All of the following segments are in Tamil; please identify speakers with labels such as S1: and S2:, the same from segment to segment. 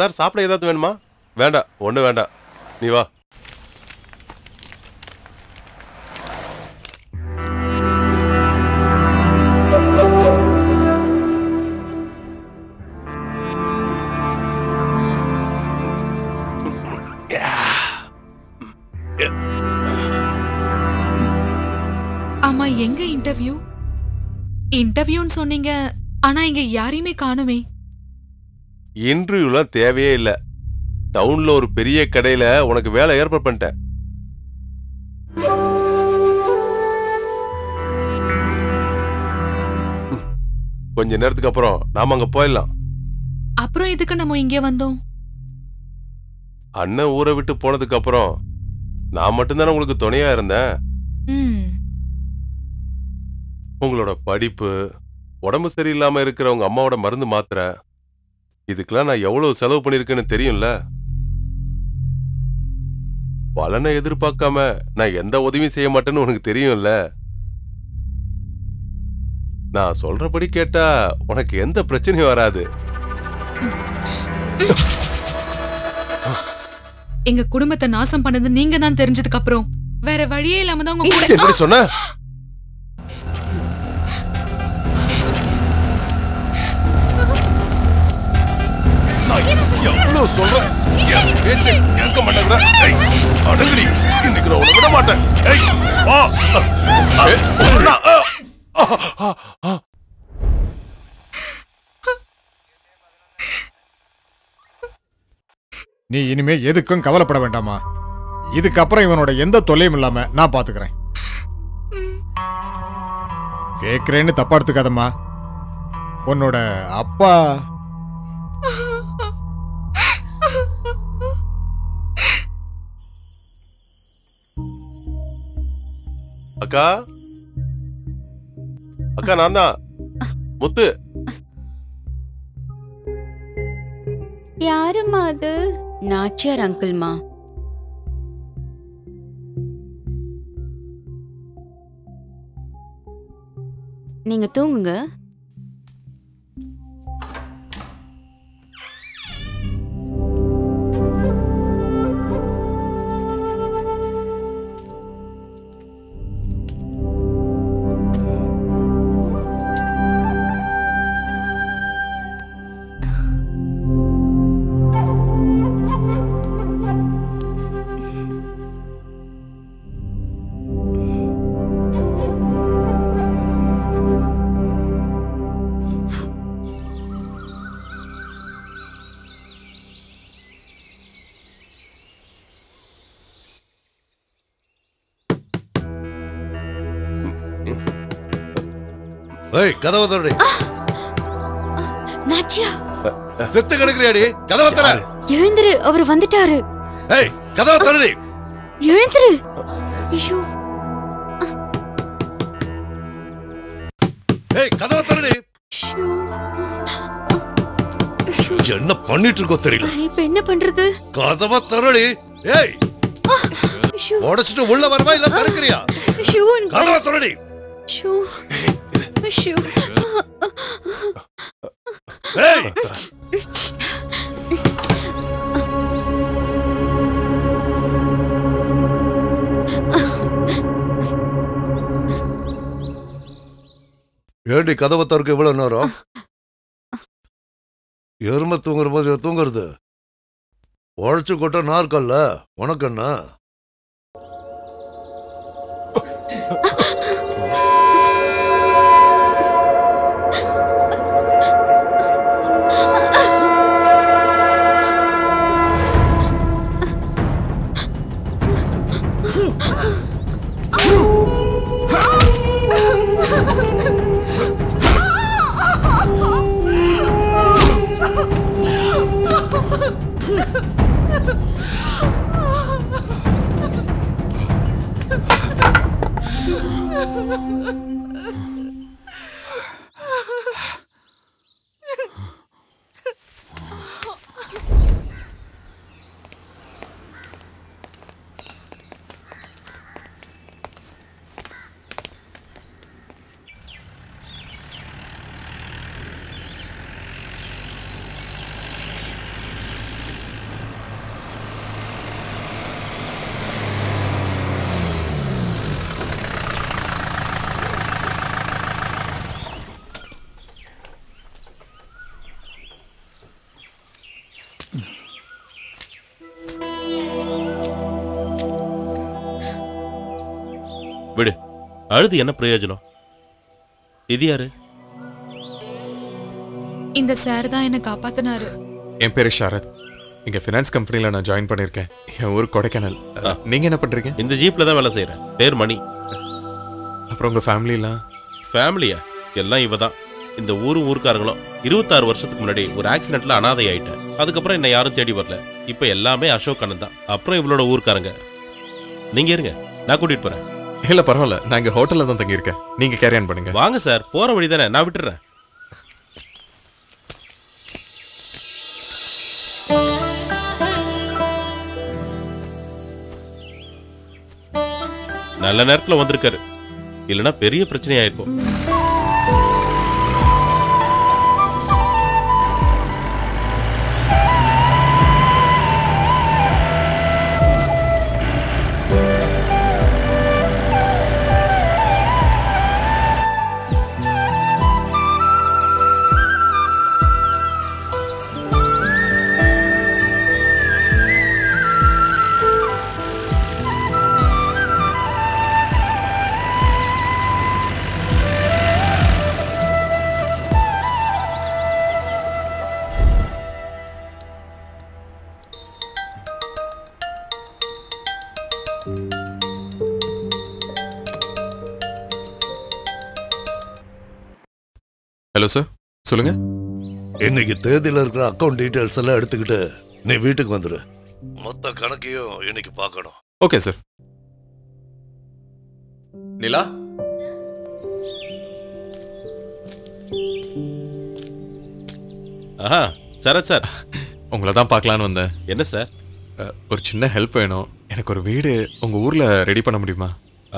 S1: சார் சாப்பிட ஏதாவது வேணுமா? வேண்டாம், ஒன்றும் வேண்டாம், நீ வா.
S2: ஆமா, எங்க இன்டர்வியூ? இன்டர்வியூன்னு சொன்னீங்க, ஆனா இங்க யாரையுமே காணுமே.
S1: இன்டர்வியூலாம் தேவையே இல்லை. டவுன்ல ஒரு பெரிய கடையில உனக்கு வேலை ஏற்பாடு பண்ணிட்டேன். கொஞ்ச நேரத்துக்கு அப்புறம் நாம அங்க போயிடலாம்.
S2: அப்புறம் எதுக்கு நம்ம இங்க வந்தோம்?
S1: அண்ணன் ஊரை விட்டு போனதுக்கு அப்புறம் நான் மட்டும்தானே உங்களுக்கு துணையா இருந்தேன். உங்களோட படிப்பு, உடம்பு சரியில்லாம இருக்கிற உங்க அம்மாவோட மருந்து மாத்திரை, இதுக்கெல்லாம் நான் எவ்வளவு செலவு பண்ணிருக்கேன்னு தெரியும்ல. பலனை எதிர்பார்க்காம நான் எந்த உதவியும் செய்ய மாட்டேன்னு உனக்கு தெரியும்ல. நான் சொல்றபடி கேட்டா உனக்கு எந்த பிரச்சனையும் வராது.
S2: எங்க குடும்பத்தை நாசம் பண்ணது நீங்க தான் தெரிஞ்சதுக்கு அப்புறம் வேற வழியே இல்லாம தான் உங்க கூட.
S1: என்ன சொன்ன? எவ்வளவு சொல்றேன், பேச்சு கேட்க மாட்டேங்கிற. அடங்கடி, இன்னைக்கு நான் உன்னை விட மாட்டேன்.
S3: நீ இனிமே எதுக்கும் கவலைப்பட வேண்டாமா. இதுக்கப்புறம் இவனோட எந்த தொல்லையும் இல்லாம நான் பாத்துக்கிறேன். கேக்குறேன்னு தப்பா எடுத்துக்காதம்மா. உன்னோட அப்பா
S1: அக்கா, அக்கா நான் தான் முத்து.
S4: யாருமா அது? நாச்சியார் அங்கிள்மா. நீங்க தூங்குங்க.
S5: ஏய், கதவை தரடி.
S4: நாச்சியா,
S5: செத்து கிடக்குறியாடி? கதவை தர.
S4: எழுந்திரு, அவர் வந்துட்டாரு.
S5: ஏய், கதவை தரடி.
S4: எழுந்திரு. ஐயோ.
S5: ஏய், கதவை தரடி. என்ன பண்ணிட்டு இருக்கோ தெரியல.
S4: இப்ப என்ன பண்றது?
S5: கதவை தரடி. ஏய், உடைச்சிட்டு உள்ள வரவா இல்ல தரக்குறியா? கதவை தரடி. ஏய், ஏண்டி கதவை திறக்க இவ்வளவு நேரம்? எருமை தூங்குற மாதிரி தூங்குறது. உழைச்சு கொட்ட நாற்கல்ல உனக்கு என்ன?
S6: அழுது என்ன பிரயோஜனம்? இது யாரு?
S2: இந்த சார் தான் என்ன காப்பாத்தினாரு.
S7: என் பேரு ஷரத். இங்க ஃபினான்ஸ் கம்பெனில நான் ஜாயின் பண்ணிருக்கேன். என் ஊர் கொடைக்கானல். நீங்க என்ன பண்றீங்க?
S6: இந்த ஜீப்ல தான் வேலை செய்யறேன். பேர் மணி.
S7: அப்புறம் உங்க ஃபேமிலிலாம்?
S6: ஃபேமிலியா? எல்லாம் இவ தான். இந்த ஊருக்காரங்களும் 26 வருஷத்துக்கு முன்னாடி ஒரு ஆக்சிடென்ட்ல அனாதை ஆயிட்டேன். அதுக்கப்புறம் என்ன யாரும் தேடி வரல. இப்ப எல்லாமே அசோக் அண்ணன் தான். அப்புறம் இவளோட ஊருக்காரங்க. நீங்க இருங்க, நான் கூட்டிட்டு போறேன்.
S7: இல்ல பரவாயில்ல, நான் இங்க ஹோட்டல்ல தான் தங்கி இருக்கேன். நீங்க கேரி ஆன் பண்ணுங்க.
S6: வாங்க சார், போற வழி தானே, நான் விட்டுறேன். நல்ல நேரத்துல வந்திருக்காரு, இல்லைன்னா பெரிய பிரச்சனையாயிருக்கும்.
S7: ஹலோ சார், சொல்லுங்க.
S5: இன்னைக்கு தேதியில இருக்கிற அக்கவுண்ட் டீடைல்ஸ் எல்லாம் எடுத்துக்கிட்டு நீ வீட்டுக்கு வந்துரு. மொத்த கணக்கையும் இன்னைக்கு பார்க்கணும்.
S7: Okay sir. நிலா,
S6: ஆஹா சரத் சார்,
S7: உங்களை தான் பார்க்கலான்னு வந்தேன்.
S6: என்ன சார்?
S7: ஒரு சின்ன ஹெல்ப் வேணும். எனக்கு ஒரு வீடு உங்க ஊர்ல ரெடி பண்ண முடியுமா?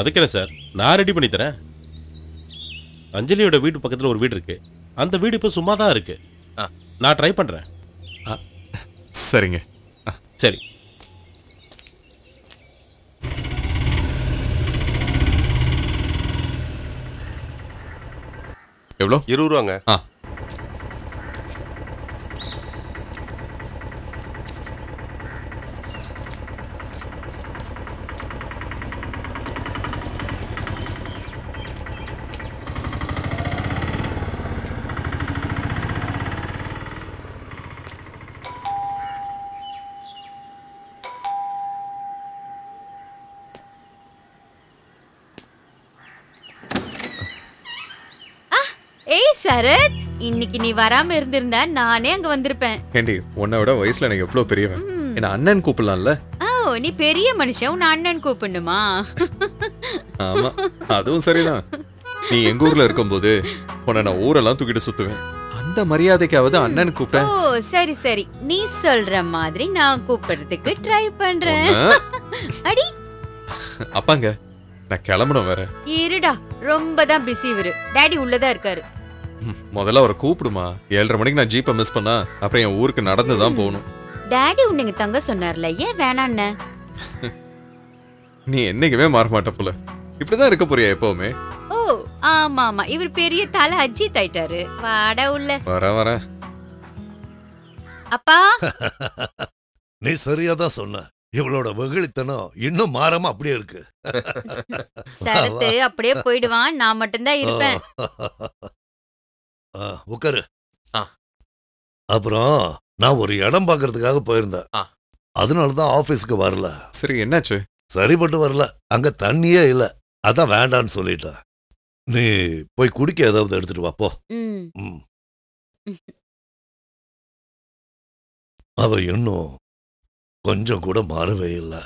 S6: அதுக்கு என்ன சார், நான் ரெடி பண்ணி தரேன். அஞ்சலியோட வீட்டு பக்கத்தில் ஒரு வீடு இருக்கு. அந்த வீடு இப்போ சும்மா தான் இருக்கு. நான் ட்ரை பண்றேன்.
S7: சரிங்க.
S6: சரி.
S7: எவ்வளோ?
S1: 20 ரூபாங்க.
S4: ஏய் சரத், இன்னைக்கு நீ வராம இருந்திருந்தா நானே அங்க வந்திருப்பேன்.
S7: ஏண்டி, உன்னை விட வயசுல எனக்கு எவ்வளவு பெரியவன். என்ன அண்ணன் கூப்பிடலாம்ல?
S4: ஓ, நீ பெரிய மனுஷன், உன் அண்ணன் கூப்பிடணுமா?
S7: ஆமா, அதுவும் சரிதான். நீ எங்க ஊர்ல இருக்கும்போது உன்னை நான் ஊரெல்லாம் தூக்கிட்டு சுத்துவேன். அந்த மரியாதைக்காவது அண்ணன் கூப்பிட்டேன்.
S4: ஓ சரி சரி, நீ சொல்ற மாதிரி நான் கூப்பிடுறதுக்கு ட்ரை பண்றேன். அடி
S7: அப்பாங்க, நான் கிளம்பணும் வேற.
S4: இருடா, ரொம்ப தான் பிஸி இவரு. டாடி உள்ளதா இருக்காரு.
S7: முதல்ல அவரை கூப்பிடுமா. 7:30 மணிக்கு நான் ஜீப்பை மிஸ் பண்ணா அப்புறம் என் ஊருக்கு நடந்துதான் போகணும்.
S4: டாடி உன்னை தங்க சொன்னார்ல, ஏன் வேணான்னு?
S7: நீ என்னைக்குமே மாற மாட்ட போல. இப்படிதான் இருக்க போறியா எப்பவுமே?
S4: ஓ ஆமா ஆமா, இவர் பெரிய தலை அஜித் ஆயிட்டாரு. வாடா உள்ள.
S7: வர
S4: அப்பா.
S5: நீ சரியாதான் சொன்ன. இவளோட வெகுளித்தனம் இன்னும் மாறாம அப்படியே இருக்கு.
S4: சரத்து அப்படியே போயிடுவான், நான் மட்டும்தான் இருப்பேன்.
S5: உட்காரு. அப்புறம் நான் ஒரு இடம் பாக்குறதுக்காக போயிருந்தேன். அதனாலதான் ஆபீஸ்க்கு வரல.
S7: சரி, என்னாச்சு?
S5: சரிப்பட்டு வரல. அங்க தண்ணியே இல்ல, அதான் வேண்டான்னு சொல்லிட்டேன். நீ போய் குடிக்க ஏதாவது எடுத்துட்டு வா போ. அவ இன்னும் கொஞ்சம் கூட மாறவே இல்லை.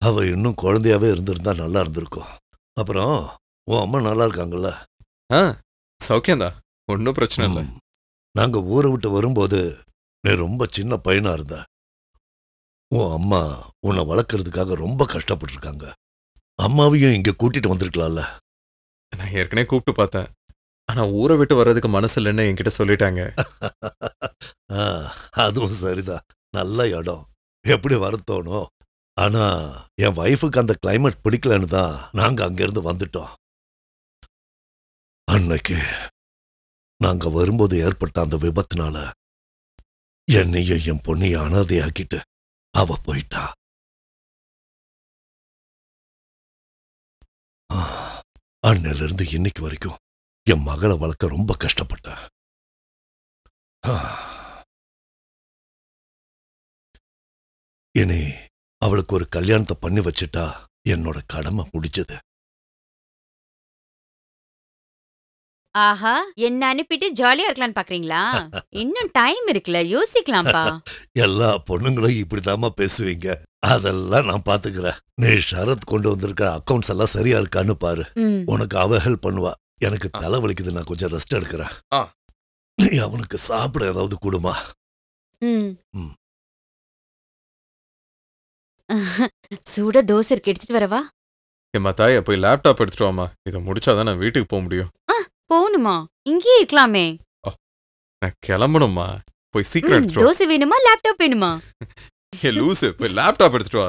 S5: அவ இன்னும் குழந்தையாவே இருந்திருந்தா நல்லா இருந்திருக்கும். அப்புறம் உன் அம்மா நல்லா இருக்காங்கல்ல?
S7: சௌக்கியம்தான், ஒன்னும் பிரச்சனை இல்லை.
S5: நாங்க ஊரை விட்டு வரும்போது நீ ரொம்ப சின்ன பையனா இருந்த. உன் அம்மா உன்னை வளர்க்கறதுக்காக ரொம்ப கஷ்டப்பட்டு இருக்காங்க. அம்மாவையும் இங்க கூட்டிட்டு வந்திருக்கலாம்ல?
S7: நான் ஏற்கனவே கூப்பிட்டு பார்த்தேன். ஆனா ஊரை விட்டு வர்றதுக்கு மனசு இல்லைன்னு என்கிட்ட சொல்லிட்டாங்க.
S5: அதுவும் சரிதான். நல்ல இடம், எப்படி வரத்தோணும். ஆனா என் வைஃபுக்கு அந்த கிளைமேட் பிடிக்கலன்னு தான் நாங்க அங்கிருந்து வந்துட்டோம். அன்னைக்கு நாங்க வரும்போது ஏற்பட்ட அந்த விபத்துனால என்னையும் என் பொண்ணையும் அனாதையாக்கிட்டு அவ போயிட்டா. அன்னையில இருந்து இன்னைக்கு வரைக்கும் என் மகளை வளர்க்க ரொம்ப கஷ்டப்பட்டேன். இனி அவளுக்கு ஒரு கல்யாணத்தை பண்ணி வச்சுட்டா என்னோட கடமை முடிஞ்சது.
S4: ஆஹா, என்ன அனுப்பிட்டு ஜாலியா இருக்கலாம்னு பாக்குறீங்களா? இன்னும் டைம் இருக்குல்ல, யோசிக்கலாம்ப்பா.
S5: எல்லா பொண்ணுங்களும் இப்படிதாம்மா பேசுவீங்க. அதெல்லாம் நான் பாத்துக்கிறேன். நீ ஷரத் கொண்டு வந்திருக்கிற அக்கவுண்ட்ஸ் எல்லாம் சரியா இருக்கான்னு பாரு. உனக்கு அவ ஹெல்ப் பண்ணுவா. எனக்கு தலை வலிக்குது, நான் கொஞ்சம் ரெஸ்ட் எடுக்கிறேன். நீ அவனுக்கு சாப்பிட ஏதாவது கொடுமா.
S4: சூட தோசை இருக்கு, எடுத்துட்டு வரவா?
S7: எம்மா தாய போய் லேப்டாப் எடுத்துட்டு வாமா. இதை முடிச்சாதான் நான் வீட்டுக்கு போக முடியும்.
S4: போகணுமா? இங்கேயே இருக்கலாமே.
S7: நான் கிளம்பணுமா. போய் சீக்கிரம் எடுத்துட்டு வா.
S4: தோசை வேணுமா லேப்டாப் வேணுமா?
S7: லூசு, போய் லேப்டாப் எடுத்துட்டு வா.